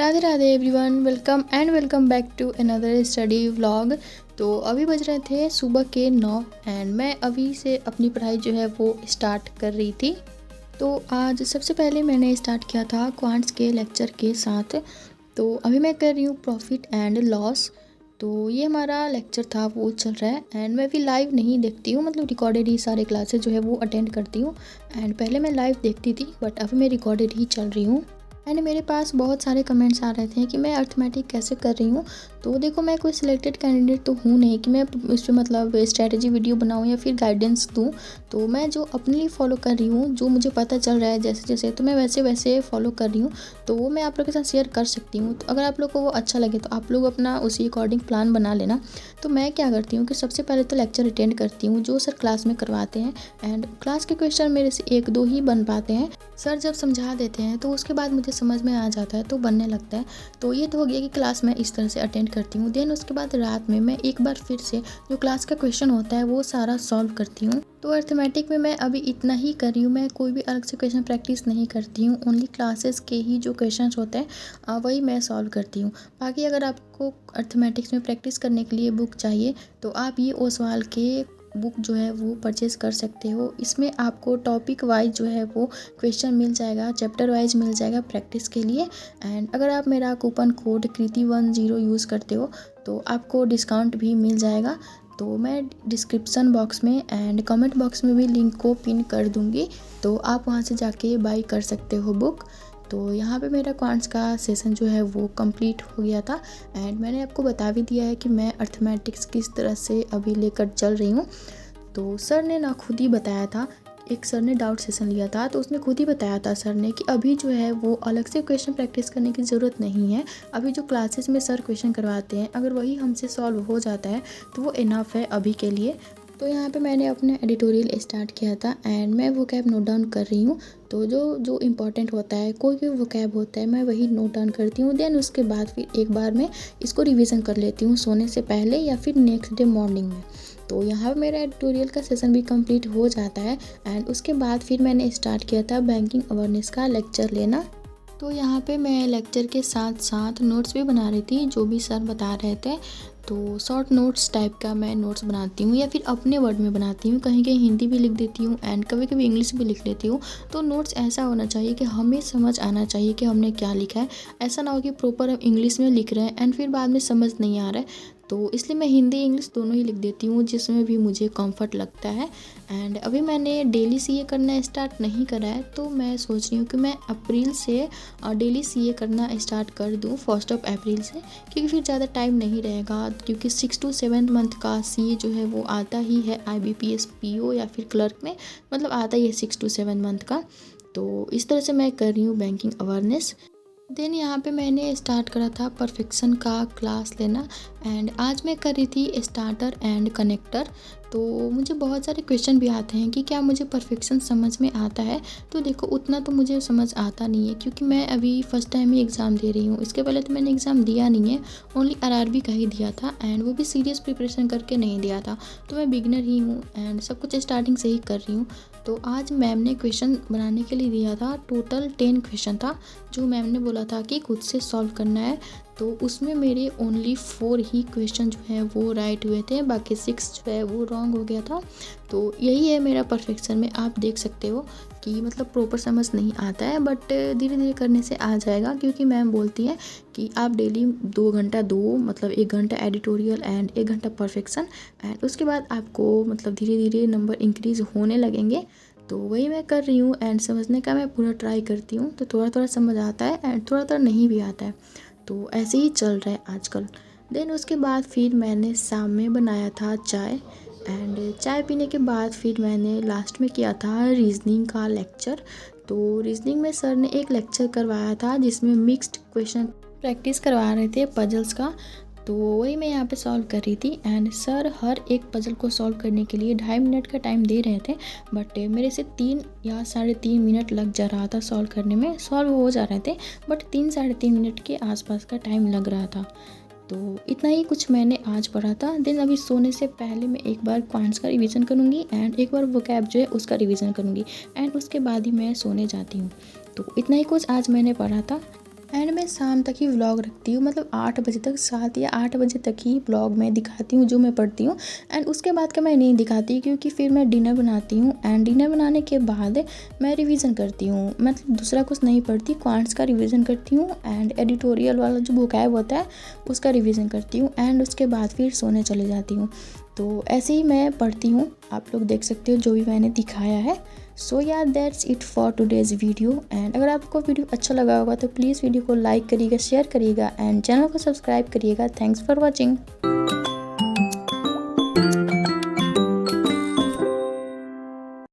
Radhe Radhe everyone, welcome back to another study vlog. तो अभी बज रहे थे सुबह के 9 एंड मैं अभी से अपनी पढ़ाई जो है वो स्टार्ट कर रही थी। तो आज सबसे पहले मैंने स्टार्ट किया था क्वांट्स के लेक्चर के साथ। तो अभी मैं कर रही हूँ प्रॉफिट एंड लॉस। तो ये हमारा लेक्चर था वो चल रहा है एंड मैं भी लाइव नहीं देखती हूँ, मतलब रिकॉर्डेड ही सारे क्लासेस जो है वो अटेंड करती हूँ। एंड पहले मैं लाइव देखती थी बट अभी मैं रिकॉर्डेड ही चल रही हूँ। एंड मेरे पास बहुत सारे कमेंट्स आ रहे थे कि मैं अर्थमेटिक कैसे कर रही हूँ। तो देखो, मैं कोई सिलेक्टेड कैंडिडेट तो हूँ नहीं कि मैं इस पर मतलब स्ट्रैटेजी वीडियो बनाऊँ या फिर गाइडेंस दूँ। तो मैं जो अपने लिए फॉलो कर रही हूँ, जो मुझे पता चल रहा है जैसे जैसे, तो मैं वैसे वैसे फॉलो कर रही हूँ। तो वो मैं आप लोगों के साथ शेयर कर सकती हूँ। तो अगर आप लोग को वो अच्छा लगे तो आप लोग अपना उसी अकॉर्डिंग प्लान बना लेना। तो मैं क्या करती हूँ कि सबसे पहले तो लेक्चर अटेंड करती हूँ जो सर क्लास में करवाते हैं। एंड क्लास के क्वेश्चन मेरे से एक दो ही बन पाते हैं। सर जब समझा देते हैं तो उसके बाद मुझे समझ में आ जाता है तो बनने लगता है। तो ये तो हो गया कि क्लास में इस तरह से अटेंड करती हूँ। देन उसके बाद रात में मैं एक बार फिर से जो क्लास का क्वेश्चन होता है वो सारा सॉल्व करती हूँ। तो अर्थमेटिक में मैं अभी इतना ही कर रही हूँ, मैं कोई भी अलग से क्वेश्चन प्रैक्टिस नहीं करती हूँ। ओनली क्लासेस के ही जो क्वेश्चन होते हैं वही मैं सॉल्व करती हूँ। बाकी अगर आपको अर्थमेटिक्स में प्रैक्टिस करने के लिए बुक चाहिए तो आप ये ओसवाल के बुक जो है वो परचेज़ कर सकते हो। इसमें आपको टॉपिक वाइज जो है वो क्वेश्चन मिल जाएगा, चैप्टर वाइज मिल जाएगा प्रैक्टिस के लिए। एंड अगर आप मेरा कूपन कोड कृति10 यूज़ करते हो तो आपको डिस्काउंट भी मिल जाएगा। तो मैं डिस्क्रिप्शन बॉक्स में एंड कमेंट बॉक्स में भी लिंक को पिन कर दूँगी, तो आप वहाँ से जाके बाई कर सकते हो बुक। तो यहाँ पे मेरा क्वांट्स का सेशन जो है वो कंप्लीट हो गया था। एंड मैंने आपको बता भी दिया है कि मैं अर्थमेटिक्स किस तरह से अभी लेकर चल रही हूँ। तो सर ने ना खुद ही बताया था, एक सर ने डाउट सेशन लिया था तो उसमें खुद ही बताया था सर ने कि अभी जो है वो अलग से क्वेश्चन प्रैक्टिस करने की ज़रूरत नहीं है। अभी जो क्लासेस में सर क्वेश्चन करवाते हैं अगर वही हमसे सॉल्व हो जाता है तो वो इनफ है अभी के लिए। तो यहाँ पे मैंने अपना एडिटोरियल स्टार्ट किया था एंड मैं वोकैब नोट डाउन कर रही हूँ। तो जो जो इम्पोर्टेंट होता है, कोई भी वोकैब होता है, मैं वही नोट डाउन करती हूँ। देन उसके बाद फिर एक बार मैं इसको रिवीजन कर लेती हूँ सोने से पहले या फिर नेक्स्ट डे मॉर्निंग में। तो यहाँ मेरा एडिटोरियल का सेशन भी कंप्लीट हो जाता है। एंड उसके बाद फिर मैंने स्टार्ट किया था बैंकिंग अवेयरनेस का लेक्चर लेना। तो यहाँ पे मैं लेक्चर के साथ साथ नोट्स भी बना रही थी जो भी सर बता रहे थे। तो शॉर्ट नोट्स टाइप का मैं नोट्स बनाती हूँ या फिर अपने वर्ड में बनाती हूँ, कहीं कहीं हिंदी भी लिख देती हूँ एंड कभी कभी इंग्लिश भी लिख लेती हूँ। तो नोट्स ऐसा होना चाहिए कि हमें समझ आना चाहिए कि हमने क्या लिखा है। ऐसा ना हो कि प्रॉपर हम इंग्लिश में लिख रहे हैं एंड फिर बाद में समझ नहीं आ रहा है। तो इसलिए मैं हिंदी इंग्लिश दोनों ही लिख देती हूँ जिसमें भी मुझे कंफर्ट लगता है। एंड अभी मैंने डेली सीए करना स्टार्ट नहीं करा है, तो मैं सोच रही हूँ कि मैं अप्रैल से डेली सीए करना स्टार्ट कर दूँ, 1 अप्रैल से। क्योंकि फिर ज़्यादा टाइम नहीं रहेगा, क्योंकि 6 to 7 मंथ का सीए जो है वो आता ही है IBPS PO या फिर क्लर्क में, मतलब आता ही है 6 to 7 मंथ का। तो इस तरह से मैं कर रही हूँ बैंकिंग अवेयरनेस। देन यहाँ पे मैंने स्टार्ट करा था परफेक्शन का क्लास लेना एंड आज मैं कर रही थी स्टार्टर एंड कनेक्टर। तो मुझे बहुत सारे क्वेश्चन भी आते हैं कि क्या मुझे परफेक्शन समझ में आता है। तो देखो, उतना तो मुझे समझ आता नहीं है क्योंकि मैं अभी फर्स्ट टाइम ही एग्ज़ाम दे रही हूँ। इसके पहले तो मैंने एग्ज़ाम दिया नहीं है, ओनली RRB का ही दिया था एंड वो भी सीरियस प्रिपरेशन करके नहीं दिया था। तो मैं बिगनर ही हूँ एंड सब कुछ स्टार्टिंग से ही कर रही हूँ। तो आज मैम ने क्वेश्चन बनाने के लिए दिया था, टोटल 10 क्वेश्चन था जो मैम ने बोला था कि खुद से सॉल्व करना है। तो उसमें मेरे ओनली 4 ही क्वेश्चन जो है वो राइट हुए थे, बाकी 6 जो है वो रॉन्ग हो गया था। तो यही है मेरा परफेक्शन में, आप देख सकते हो कि मतलब प्रॉपर समझ नहीं आता है बट धीरे धीरे करने से आ जाएगा। क्योंकि मैम बोलती हैं कि आप डेली 2 घंटा दो, मतलब 1 घंटा एडिटोरियल एंड 1 घंटा परफेक्शन, एंड उसके बाद आपको मतलब धीरे धीरे नंबर इंक्रीज होने लगेंगे। तो वही मैं कर रही हूँ एंड समझने का मैं पूरा ट्राई करती हूँ। तो थोड़ा थोड़ा समझ आता है एंड थोड़ा थोड़ा नहीं भी आता है। तो ऐसे ही चल रहा है आजकल। देन उसके बाद फिर मैंने शाम में बनाया था चाय एंड चाय पीने के बाद फिर मैंने लास्ट में किया था रीजनिंग का लेक्चर। तो रीजनिंग में सर ने एक लेक्चर करवाया था जिसमें मिक्स्ड क्वेश्चन प्रैक्टिस करवा रहे थे पजल्स का। तो वही मैं यहाँ पे सॉल्व कर रही थी एंड सर हर एक पजल को सॉल्व करने के लिए 2.5 मिनट का टाइम दे रहे थे, बट मेरे से 3 या 3.5 मिनट लग जा रहा था सॉल्व करने में। सॉल्व हो जा रहे थे बट 3-3.5 मिनट के आसपास का टाइम लग रहा था। तो इतना ही कुछ मैंने आज पढ़ा था। देन अभी सोने से पहले मैं एक बार क्वांट्स का रिवीजन करूँगी एंड एक बार वोकैब जो है उसका रिवीजन करूँगी एंड उसके बाद ही मैं सोने जाती हूँ। तो इतना ही कुछ आज मैंने पढ़ा था एंड मैं शाम तक ही व्लॉग रखती हूँ, मतलब 8 बजे तक, 7 या 8 बजे तक ही व्लॉग मैं दिखाती हूँ जो मैं पढ़ती हूँ। एंड उसके बाद का मैं नहीं दिखाती, क्योंकि फिर मैं डिनर बनाती हूँ एंड डिनर बनाने के बाद मैं रिवीजन करती हूँ, मतलब दूसरा कुछ नहीं पढ़ती, क्वांट्स का रिवीजन करती हूँ एंड एडिटोरियल वाला जो वोकैब होता है उसका रिवीजन करती हूँ एंड उसके बाद फिर सोने चले जाती हूँ। तो ऐसे ही मैं पढ़ती हूँ, आप लोग देख सकते हो जो भी मैंने दिखाया है। सो या that's it for today's video. And अगर आपको वीडियो अच्छा लगा होगा तो प्लीज़ वीडियो को लाइक करिएगा, शेयर करिएगा एंड चैनल को सब्सक्राइब करिएगा। Thanks for watching.